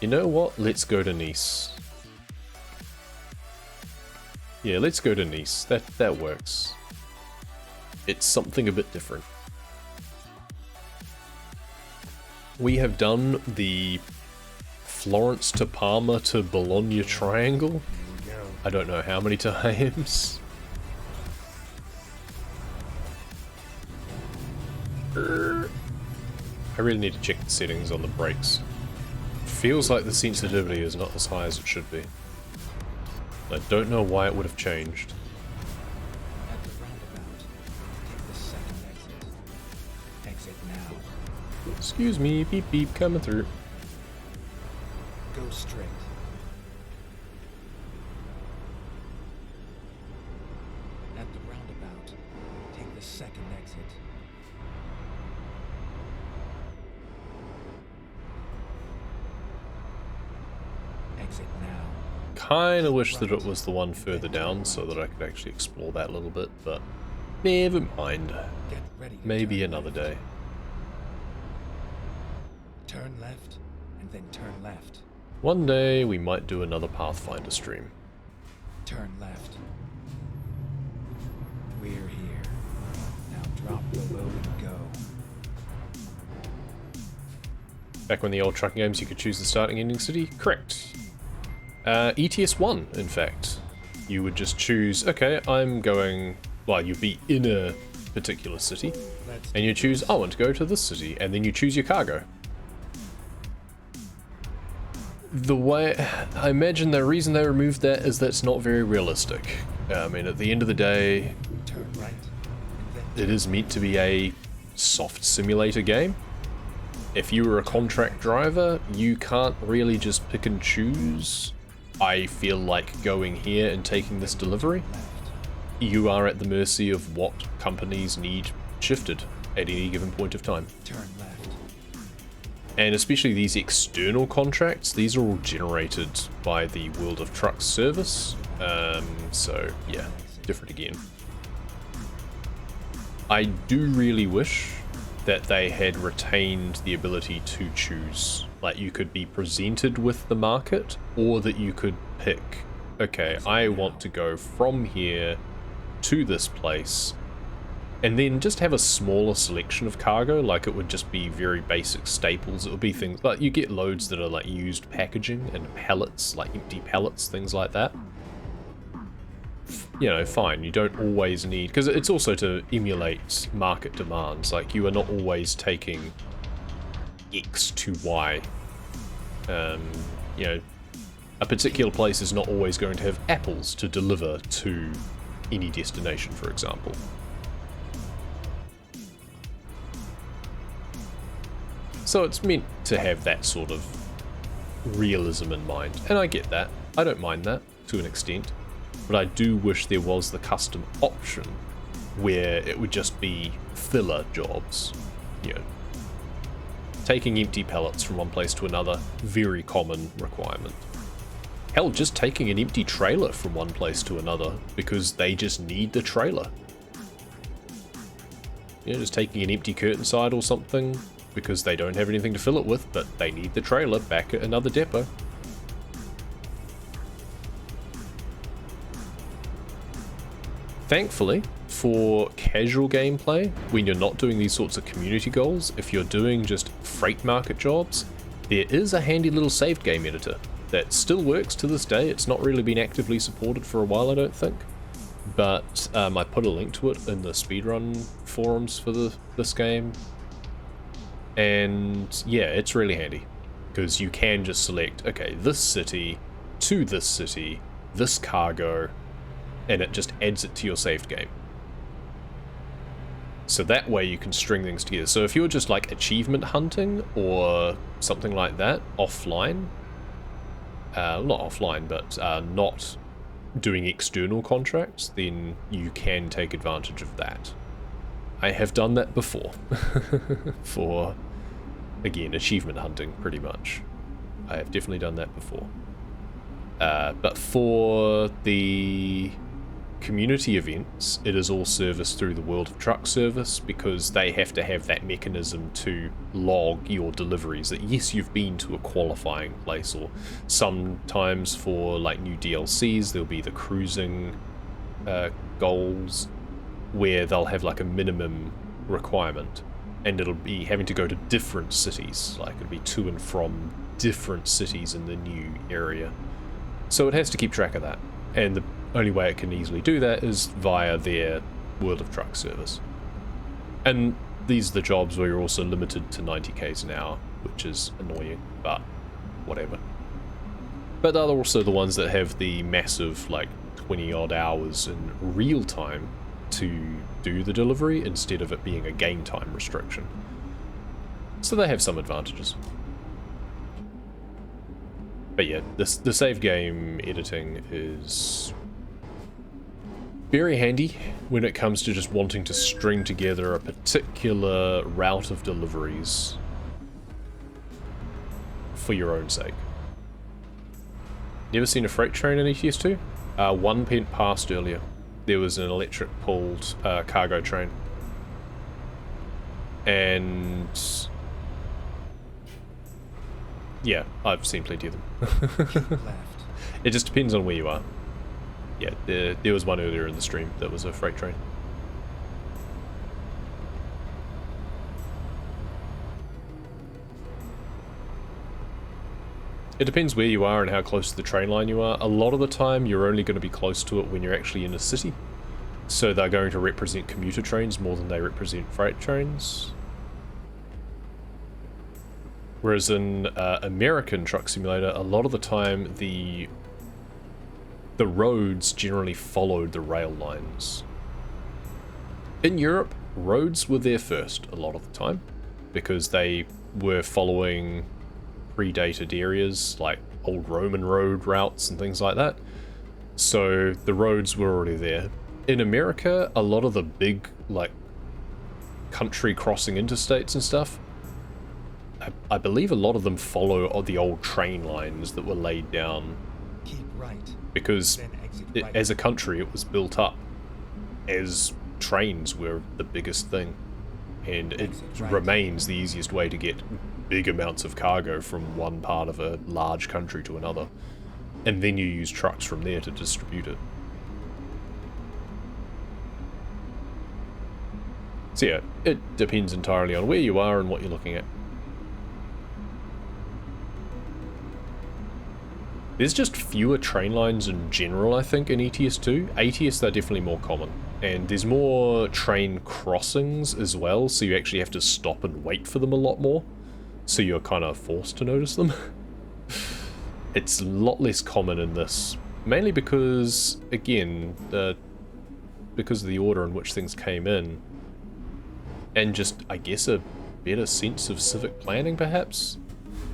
You know what? Let's go to Nice. Yeah, let's go to Nice. That works. It's something a bit different. We have done the Florence to Parma to Bologna triangle. I don't know how many times. I really need to check the settings on the brakes. Feels like the sensitivity is not as high as it should be. I don't know why it would have changed. At the roundabout, take the second exit. Exit now. Excuse me, beep beep, coming through. Go straight. At the roundabout, take the second exit. Exit now. Kinda wish that it was the one further down so that I could actually explore that a little bit, but never mind. Get ready to Maybe turn another left. day. Turn left, and then turn left. One day we might do another Pathfinder stream. Turn left. We're here. Now drop the load and go. Back when the old trucking games you could choose the starting ending city? Correct. ETS 1, in fact. You would just choose, okay, I'm going, well, you'd be in a particular city, and you choose, I want to go to this city, and then you choose your cargo. The way, I imagine the reason they removed that is that's not very realistic. I mean, at the end of the day, Turn right, and then it is meant to be a soft simulator game. If you were a contract driver, you can't really just pick and choose. I feel like going here and taking this delivery. You are at the mercy of what companies need shifted at any given point of time. turn left. And especially these external contracts, these are all generated by the World of Trucks service. So yeah, different again. I do really wish that they had retained the ability to choose. Like, you could be presented with the market, or that you could pick, okay, I want to go from here to this place, and then just have a smaller selection of cargo. Like, it would just be very basic staples. It would be things like, you get loads that are like used packaging and pallets, like empty pallets, things like that. You know, fine, you don't always need, because it's also to emulate market demands. Like, you are not always taking X to Y. You know, a particular place is not always going to have apples to deliver to any destination, for example. So it's meant to have that sort of realism in mind, and I get that. I don't mind that to an extent, but I do wish there was the custom option where it would just be filler jobs. You know, taking empty pallets from one place to another, very common requirement. Hell, just taking an empty trailer from one place to another because they just need the trailer. You know, just taking an empty curtain side or something because they don't have anything to fill it with, but they need the trailer back at another depot. Thankfully, for casual gameplay, when you're not doing these sorts of community goals, if you're doing just freight market jobs, there is a handy little saved game editor that still works to this day. It's not really been actively supported for a while, I don't think. But I put a link to it in the speedrun forums for this game. And yeah, it's really handy. Because you can just select, okay, this city to this city, this cargo, and it just adds it to your saved game. So that way you can string things together. So if you're just like achievement hunting or something like that offline, not offline, but not doing external contracts, then you can take advantage of that. I have done that before. For, again, achievement hunting, pretty much. I have definitely done that before. But for the community events, it is all serviced through the World of Truck service, because they have to have that mechanism to log your deliveries, that yes, you've been to a qualifying place. Or sometimes for like new DLCs, there'll be the cruising goals where they'll have like a minimum requirement, and it'll be having to go to different cities, like it'll be to and from different cities in the new area. So it has to keep track of that, and the only way it can easily do that is via their World of Truck service. And these are the jobs where you're also limited to 90 k's an hour, which is annoying, but whatever. But they're also the ones that have the massive, like, 20 odd hours in real time to do the delivery instead of it being a game time restriction. So they have some advantages. But yeah, the save game editing is very handy when it comes to just wanting to string together a particular route of deliveries for your own sake. You ever seen a freight train in ETS2? One went past earlier. There was an electric pulled cargo train. And yeah, I've seen plenty of them. It just depends on where you are. Yeah, there was one earlier in the stream that was a freight train. It depends where you are and how close to the train line you are. A lot of the time, you're only going to be close to it when you're actually in a city. So they're going to represent commuter trains more than they represent freight trains. Whereas in American Truck Simulator, a lot of the time the roads generally followed the rail lines. In Europe, roads were there first a lot of the time, because they were following predated areas like old Roman road routes and things like that. So the roads were already there. In America, a lot of the big, like, country crossing interstates and stuff, I believe a lot of them follow the old train lines that were laid down. Keep right. Because Right. as a country, it was built up as trains were the biggest thing. And it Right. remains the easiest way to get big amounts of cargo from one part of a large country to another. And then you use trucks from there to distribute it. So yeah, it depends entirely on where you are and what you're looking at. There's just fewer train lines in general, I think, in ETS2. ATS, they're definitely more common. And there's more train crossings as well, so you actually have to stop and wait for them a lot more. So you're kind of forced to notice them. It's a lot less common in this. Mainly because, again, because of the order in which things came in. And just, I guess, a better sense of civic planning, perhaps?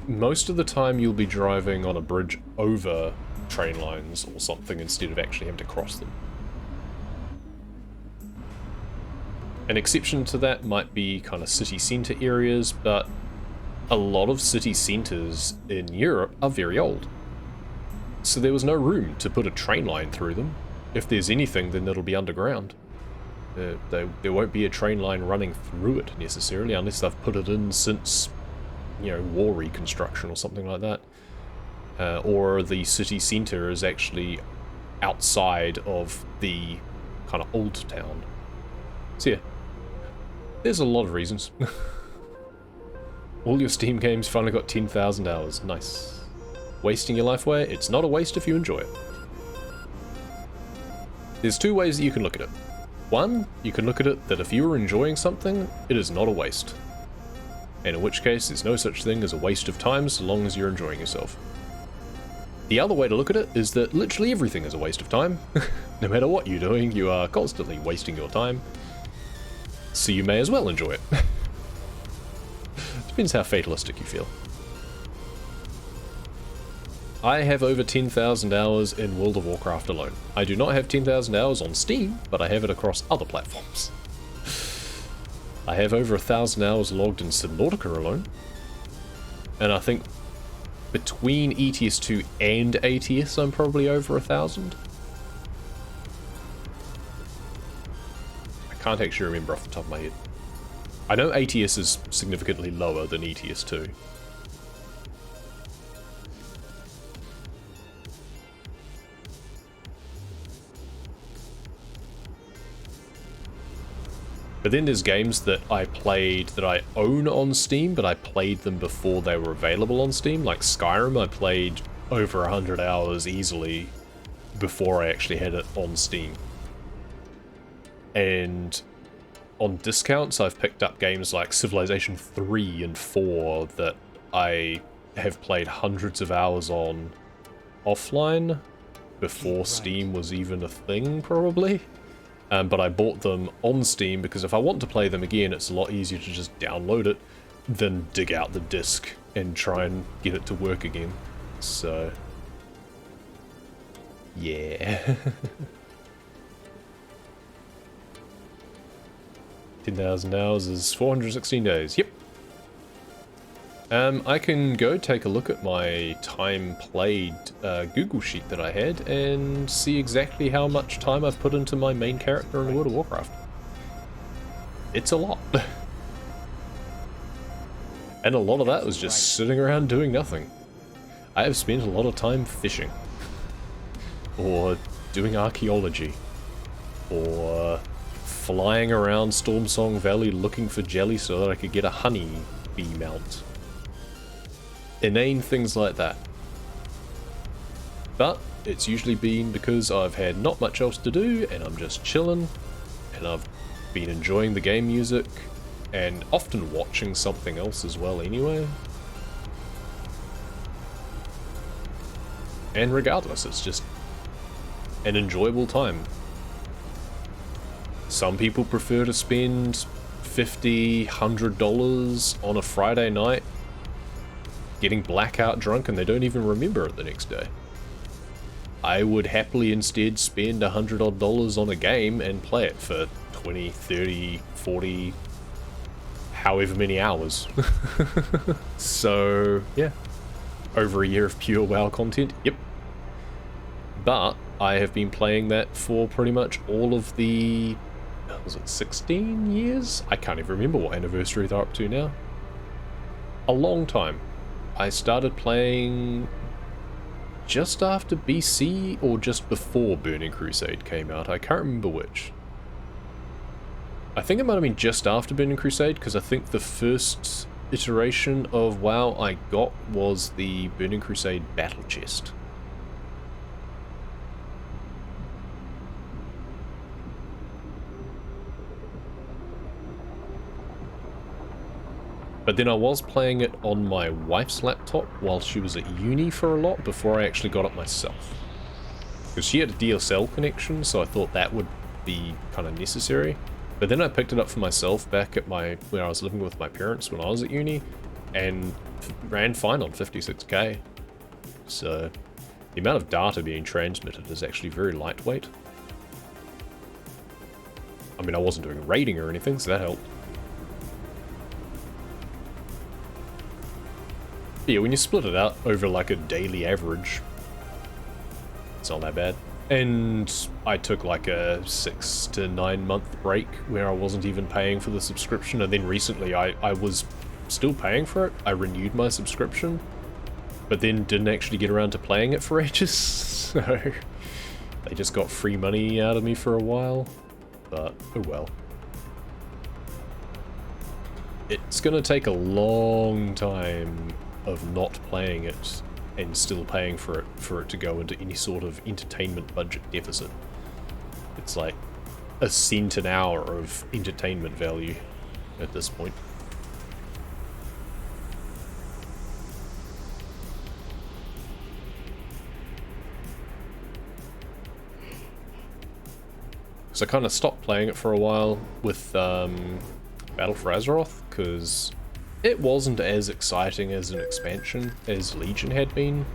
Most of the time you'll be driving on a bridge over train lines or something instead of actually having to cross them. An exception to that might be kind of city centre areas, but a lot of city centres in Europe are very old. So there was no room to put a train line through them. If there's anything, then it'll be underground. There won't be a train line running through it necessarily, unless they've put it in since, you know, war reconstruction or something like that. Or the city centre is actually outside of the kind of old town. So yeah, there's a lot of reasons. All your Steam games finally got 10,000 hours. Nice. Wasting your life away? It's not a waste if you enjoy it. There's two ways that you can look at it. One, you can look at it that if you are enjoying something, it is not a waste. And in which case, there's no such thing as a waste of time so long as you're enjoying yourself. The other way to look at it is that literally everything is a waste of time. No matter what you're doing, you are constantly wasting your time. So you may as well enjoy it. Depends how fatalistic you feel. I have over 10,000 hours in World of Warcraft alone. I do not have 10,000 hours on Steam, but I have it across other platforms. I have over 1,000 hours logged in Subnautica alone. And I think between ETS2 and ATS, I'm probably over 1,000. can't actually remember off the top of my head. I know ATS is significantly lower than ETS2. But then there's games that I played that I own on Steam, but I played them before they were available on Steam. Like Skyrim, I played over 100 hours easily before I actually had it on Steam. And on discounts, I've picked up games like Civilization 3 and 4 that I have played hundreds of hours on offline before Steam was even a thing, probably. But I bought them on Steam because if I want to play them again, it's a lot easier to just download it than dig out the disc and try and get it to work again. So, yeah. 10,000 hours is 416 days. Yep. I can go take a look at my time played Google Sheet that I had and see exactly how much time I've put into my main character in World of Warcraft. It's a lot. And a lot of that was just sitting around doing nothing. I have spent a lot of time fishing. Or doing archaeology. Or flying around Stormsong Valley looking for jelly so that I could get a honey bee mount. Inane things like that. But it's usually been because I've had not much else to do and I'm just chilling and I've been enjoying the game music and often watching something else as well anyway. And regardless, it's just an enjoyable time. Some people prefer to spend $50, $100 on a Friday night getting blackout drunk and they don't even remember it the next day. I would happily instead spend $100 odd on a game and play it for 20, 30, 40, however many hours. So, yeah. Over a year of pure WoW content, yep. But I have been playing that for pretty much all of the, was it 16 years? I can't even remember what anniversary they're up to now. A long time. I started playing just after BC or just before Burning Crusade came out. I can't remember which. I think it might have been just after Burning Crusade because I think the first iteration of WoW I got was the Burning Crusade Battle Chest. But then I was playing it on my wife's laptop while she was at uni for a lot before I actually got it myself. Because she had a DSL connection, so I thought that would be kind of necessary. But then I picked it up for myself back at where I was living with my parents when I was at uni, and ran fine on 56k. So the amount of data being transmitted is actually very lightweight. I mean, I wasn't doing raiding or anything, so that helped. Yeah, when you split it out over like a daily average, it's not that bad. And I took like a 6 to 9 month break where I wasn't even paying for the subscription, and then recently I was still paying for it. I renewed my subscription, but then didn't actually get around to playing it for ages, so they just got free money out of me for a while, but oh well. It's gonna take a long time of not playing it and still paying for it to go into any sort of entertainment budget deficit. It's like a cent an hour of entertainment value at this point. So I kind of stopped playing it for a while with Battle for Azeroth, because it wasn't as exciting as an expansion as Legion had been.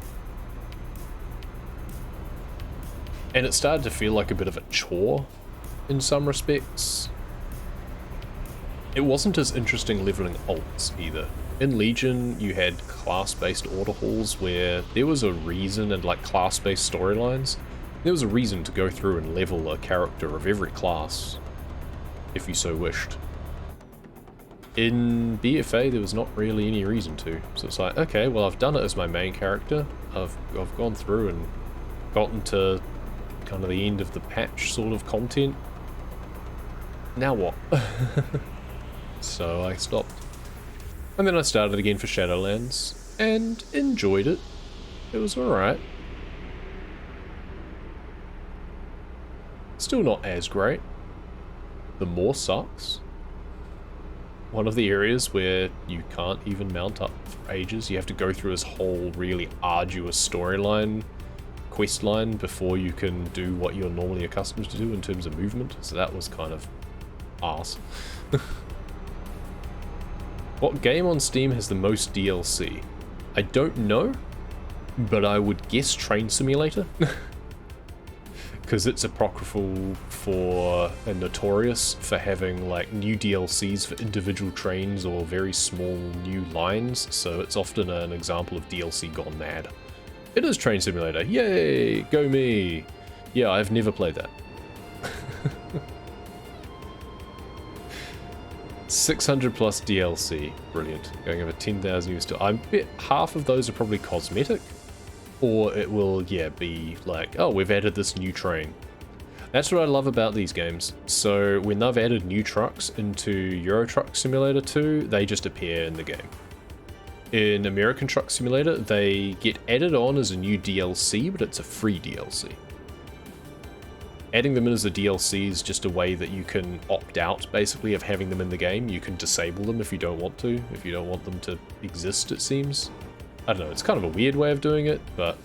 And it started to feel like a bit of a chore in some respects. It wasn't as interesting leveling alts either. In Legion, you had class-based order halls where there was a reason, and like class-based storylines, there was a reason to go through and level a character of every class if you so wished. In BFA, there was not really any reason to. So it's like, okay, well, I've done it as my main character. I've gone through and gotten to kind of the end of the patch sort of content. Now what? So I stopped. And then I started again for Shadowlands and enjoyed it. It was alright. Still not as great. The Moor sucks. One of the areas where you can't even mount up for ages. You have to go through this whole really arduous storyline, quest line, before you can do what you're normally accustomed to do in terms of movement. So that was kind of arse. What game on Steam has the most DLC? I don't know, but I would guess Train Simulator. Because it's apocryphal for and notorious for having like new DLCs for individual trains or very small new lines, so it's often an example of DLC gone mad. It is Train Simulator, yay, go me! Yeah, I've never played that. 600 plus DLC, brilliant. Going over 10,000 US dollars. I bet half of those are probably cosmetic. Or it will, yeah, be like, oh, we've added this new train. That's what I love about these games. So when they've added new trucks into Euro Truck Simulator 2, they just appear in the game. In American Truck Simulator, they get added on as a new DLC, but it's a free DLC. Adding them in as a DLC is just a way that you can opt out, basically, of having them in the game. You can disable them if you don't want to, if you don't want them to exist, it seems. I don't know, it's kind of a weird way of doing it, but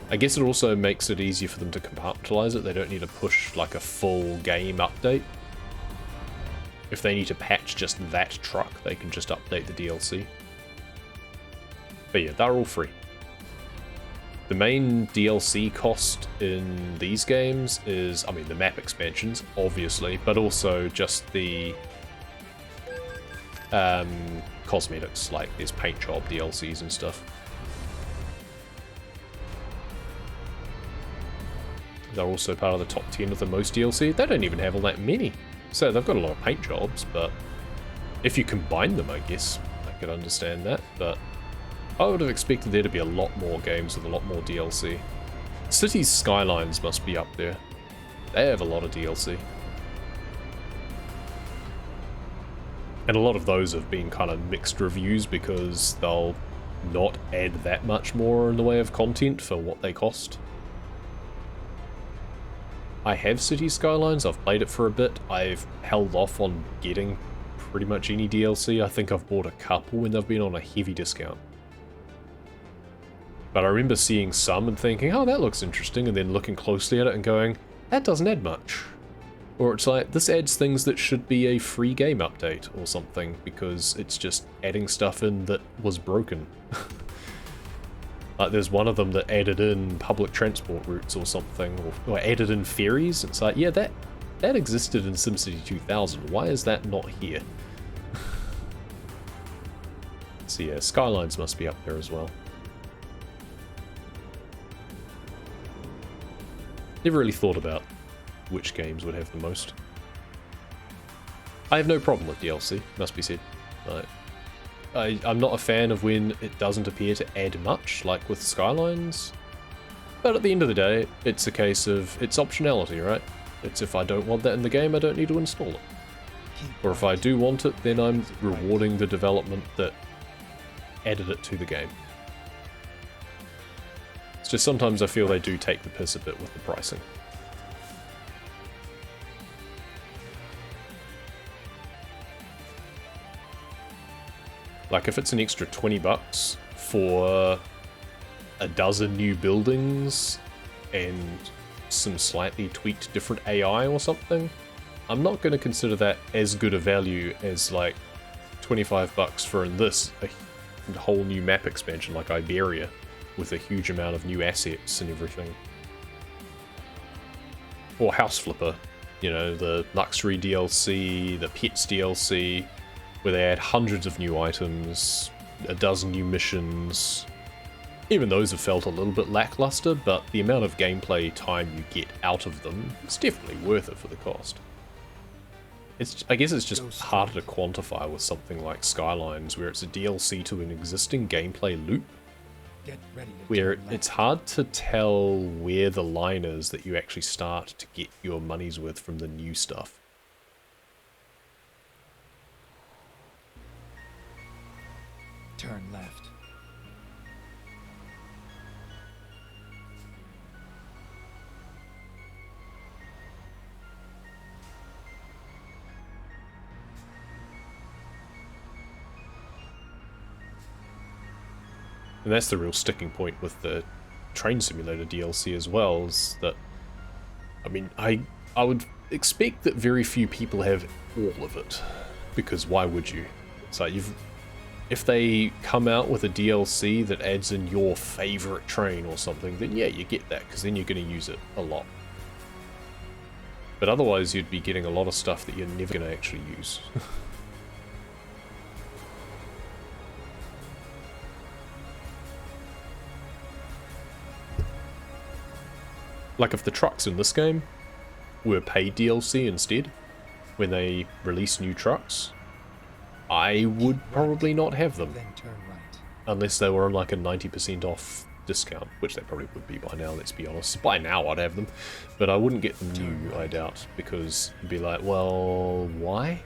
I guess it also makes it easier for them to compartmentalize it. They don't need to push like a full game update. If they need to patch just that truck, they can just update the DLC. But yeah, they're all free. The main DLC cost in these games is, I mean, the map expansions, obviously, but also just the cosmetics, like there's paint job DLCs and stuff. They're also part of the top 10 of the most DLC. They don't even have all that many. So they've got a lot of paint jobs, but if you combine them, I guess I could understand that, but I would have expected there to be a lot more games with a lot more DLC. Cities Skylines must be up there. They have a lot of DLC. And a lot of those have been kind of mixed reviews because they'll not add that much more in the way of content for what they cost. I have Cities Skylines, I've played it for a bit. I've held off on getting pretty much any DLC. I think I've bought a couple when they've been on a heavy discount. But I remember seeing some and thinking, oh, that looks interesting, and then looking closely at it and going, that doesn't add much. Or it's like, this adds things that should be a free game update or something, because it's just adding stuff in that was broken. Like, there's one of them that added in public transport routes or something, or added in ferries. It's like, yeah, that existed in SimCity 2000. Why is that not here? So yeah, Skylines must be up there as well. Never really thought about which games would have the most. I have no problem with DLC, must be said. I'm not a fan of when it doesn't appear to add much, like with Skylines. But at the end of the day, it's a case of, it's optionality, right? It's if I don't want that in the game, I don't need to install it. Or if I do want it, then I'm rewarding the development that added it to the game. It's just sometimes I feel they do take the piss a bit with the pricing. Like if it's an extra 20 bucks for a dozen new buildings and some slightly tweaked different AI or something, I'm not going to consider that as good a value as like 25 bucks for a whole new map expansion like Iberia with a huge amount of new assets and everything. Or House Flipper, you know, the Luxury DLC, the Pets DLC, where they add hundreds of new items, a dozen new missions. Even those have felt a little bit lackluster, but the amount of gameplay time you get out of them is definitely worth it for the cost. I guess it's just harder to quantify with something like Skylines, where it's a DLC to an existing gameplay loop, Get ready to where turn left. it's hard to tell where the line is that you actually start to get your money's worth from the new stuff. Turn left. And that's the real sticking point with the Train Simulator DLC as well, is that, I mean, I would expect that very few people have all of it, because why would you? It's like, if they come out with a DLC that adds in your favorite train or something, then yeah, you get that, because then you're going to use it a lot. But otherwise, you'd be getting a lot of stuff that you're never going to actually use. Like if the trucks in this game were paid DLC instead, when they release new trucks, I would probably not have them. Then turn right. Unless they were on like a 90% off discount, which they probably would be by now, let's be honest. By now I'd have them, but I wouldn't get them new, I doubt, because you'd be like, well, why?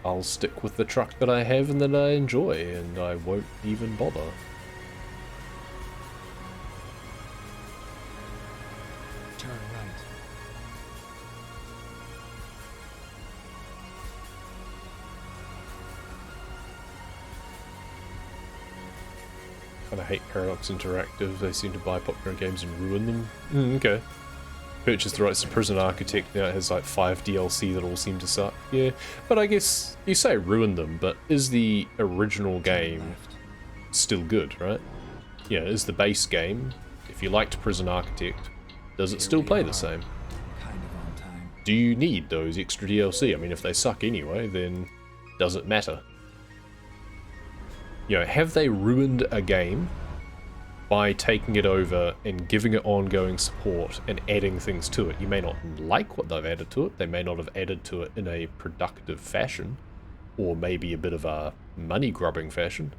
I'll stick with the truck that I have and that I enjoy, and I won't even bother. Turn right. Kinda hate Paradox Interactive, they seem to buy popular games and ruin them. Okay. Purchased the rights to Prison Architect, now it has like 5 DLC that all seem to suck. Yeah, but I guess you say ruin them, but is the original game Left. still good, right? Yeah, is the base game, if you liked Prison Architect, does it still play the same? Kind of on time. Do you need those extra DLC? I mean, if they suck anyway, then does it matter? You know, have they ruined a game by taking it over and giving it ongoing support and adding things to it? You may not like what they've added to it, they may not have added to it in a productive fashion, or maybe a bit of a money-grubbing fashion.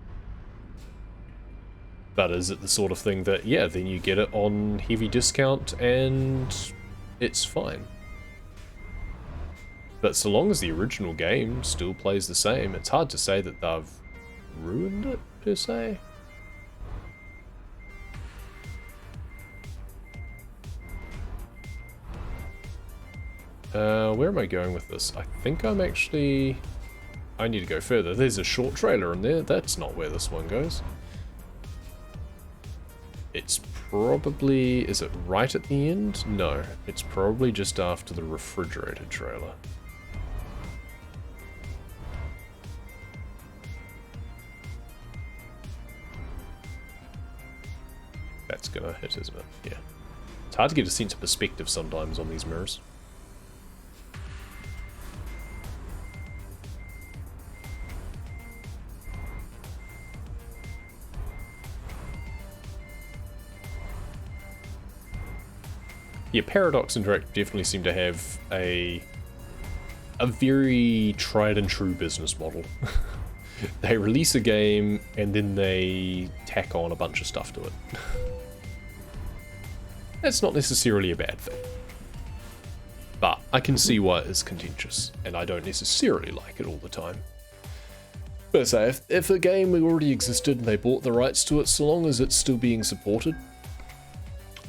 But is it the sort of thing that, yeah, then you get it on heavy discount and it's fine? But so long as the original game still plays the same, it's hard to say that they've ruined it, per se. Where am I going with this? I think I'm actually... I need to go further. There's a short trailer in there. That's not where this one goes. It's probably... Is it right at the end? No. It's probably just after the refrigerator trailer. That's gonna hit, isn't it? Yeah. It's hard to get a sense of perspective sometimes on these mirrors. Yeah, Paradox Interactive definitely seem to have a very tried and true business model. They release a game and then they tack on a bunch of stuff to it. That's not necessarily a bad thing. But I can see why it is contentious, and I don't necessarily like it all the time. But say, if a game already existed and they bought the rights to it, so long as it's still being supported,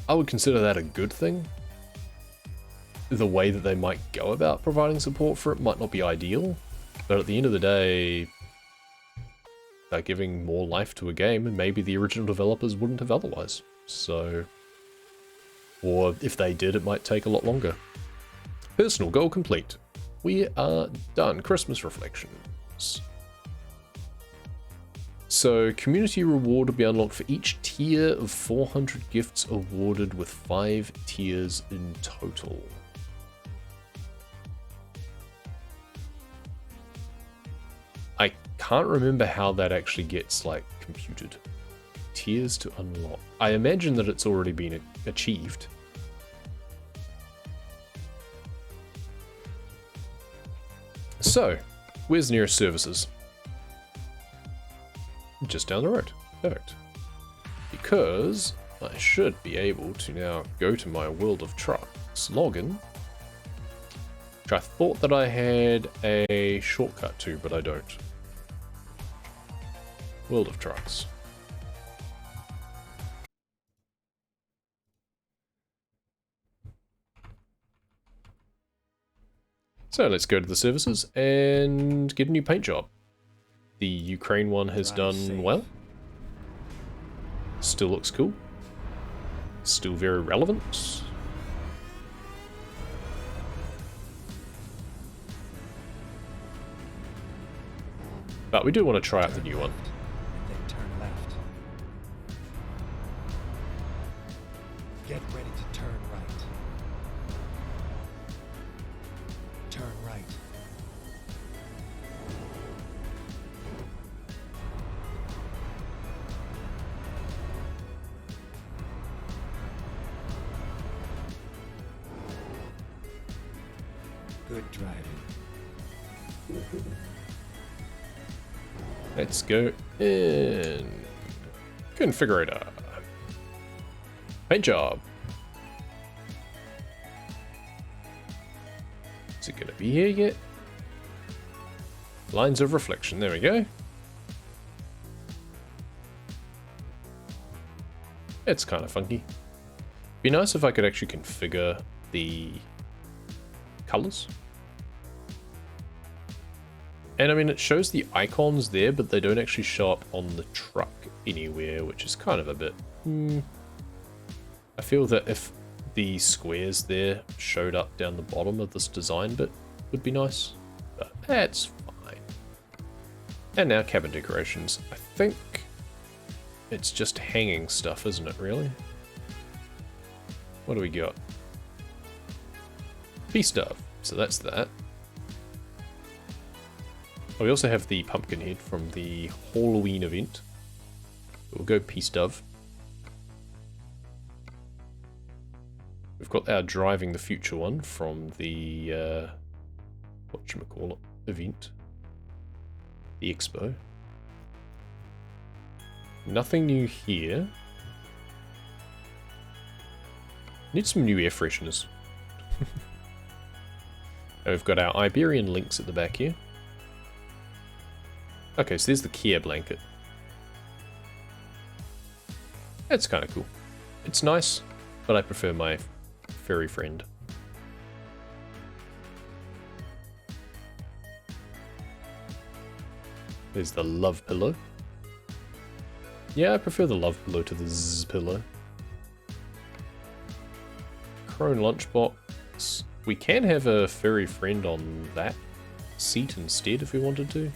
I would consider that a good thing. The way that they might go about providing support for it might not be ideal, but at the end of the day, they're giving more life to a game, and maybe the original developers wouldn't have otherwise. So, or if they did, it might take a lot longer. Personal goal complete. We are done. Christmas reflections. So, community reward will be unlocked for each tier of 400 gifts awarded, with 5 tiers in total. I can't remember how that actually gets, like, computed. Tiers to unlock. I imagine that it's already been achieved. So, where's the nearest services? Just down the road. Perfect. Because I should be able to now go to my World of Trucks login, which I thought that I had a shortcut to, but I don't. World of Trucks. So let's go to the services and get a new paint job. The Ukraine one has done well. Still looks cool. Still very relevant. But we do want to try out the new one. Then turn left. Get ready to turn right. Turn right. Good driving. Let's go in. Configurator. Paint job. Is it going to be here yet? Lines of reflection. There we go. It's kind of funky. Be nice if I could actually configure the colors. And I mean, it shows the icons there, but they don't actually show up on the truck anywhere, which is kind of a bit... I feel that if the squares there showed up down the bottom of this design bit, would be nice. But that's fine. And now cabin decorations. I think it's just hanging stuff, isn't it, really? What do we got? Peace Dove. So that's that. Oh, we also have the pumpkin head from the Halloween event. We'll go Peace Dove. We've got our Driving the Future one from the, whatchamacallit, event. The expo. Nothing new here. Need some new air fresheners. And we've got our Iberian Lynx at the back here. Okay, so there's the Kia blanket. That's kind of cool. It's nice, but I prefer my furry friend. There's the love pillow. Yeah, I prefer the love pillow to the zzz pillow. Crone lunchbox. We can have a furry friend on that seat instead if we wanted to.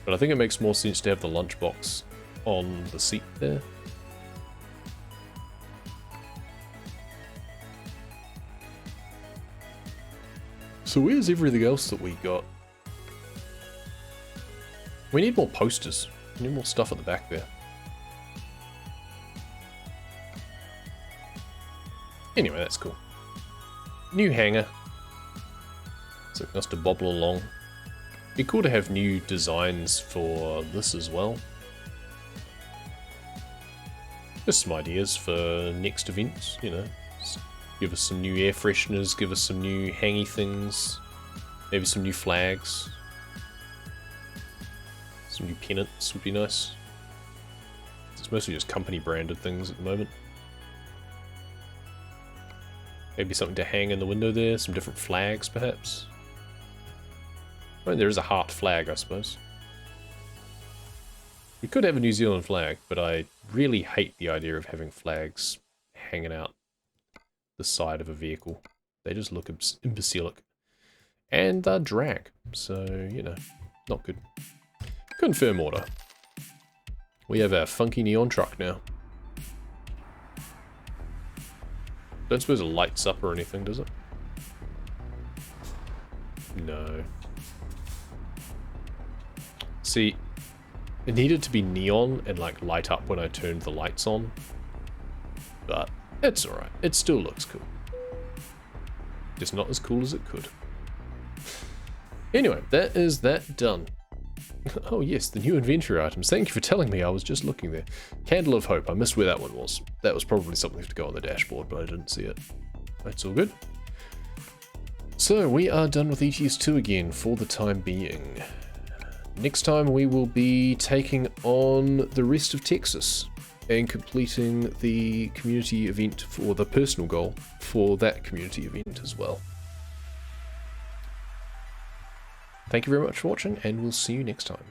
But I think it makes more sense to have the lunchbox on the seat there. So where's everything else that we got? We need more posters. We need more stuff at the back there. Anyway, that's cool. New hangar. So it must have bobble along. Be cool to have new designs for this as well. Just some ideas for next events, you know. Just give us some new air fresheners, give us some new hangy things, maybe some new flags. Some new pennants would be nice. It's mostly just company branded things at the moment. Maybe something to hang in the window there, some different flags perhaps. I mean, there is a heart flag, I suppose. We could have a New Zealand flag, but I really hate the idea of having flags hanging out the side of a vehicle. They just look imbecilic. And drag, so, you know, not good. Confirm order. We have our funky neon truck now. Don't suppose it lights up or anything, does it? No. See, it needed to be neon and like light up when I turned the lights on. But it's alright. It still looks cool. Just not as cool as it could. Anyway, that is that done. Oh yes, the new inventory items. Thank you for telling me, I was just looking there. Candle of Hope, I missed where that one was. That was probably something to go on the dashboard, but I didn't see it. That's all good. So, we are done with ETS2 again for the time being. Next time we will be taking on the rest of Texas and completing the community event for the personal goal for that community event as well. Thank you very much for watching, and we'll see you next time.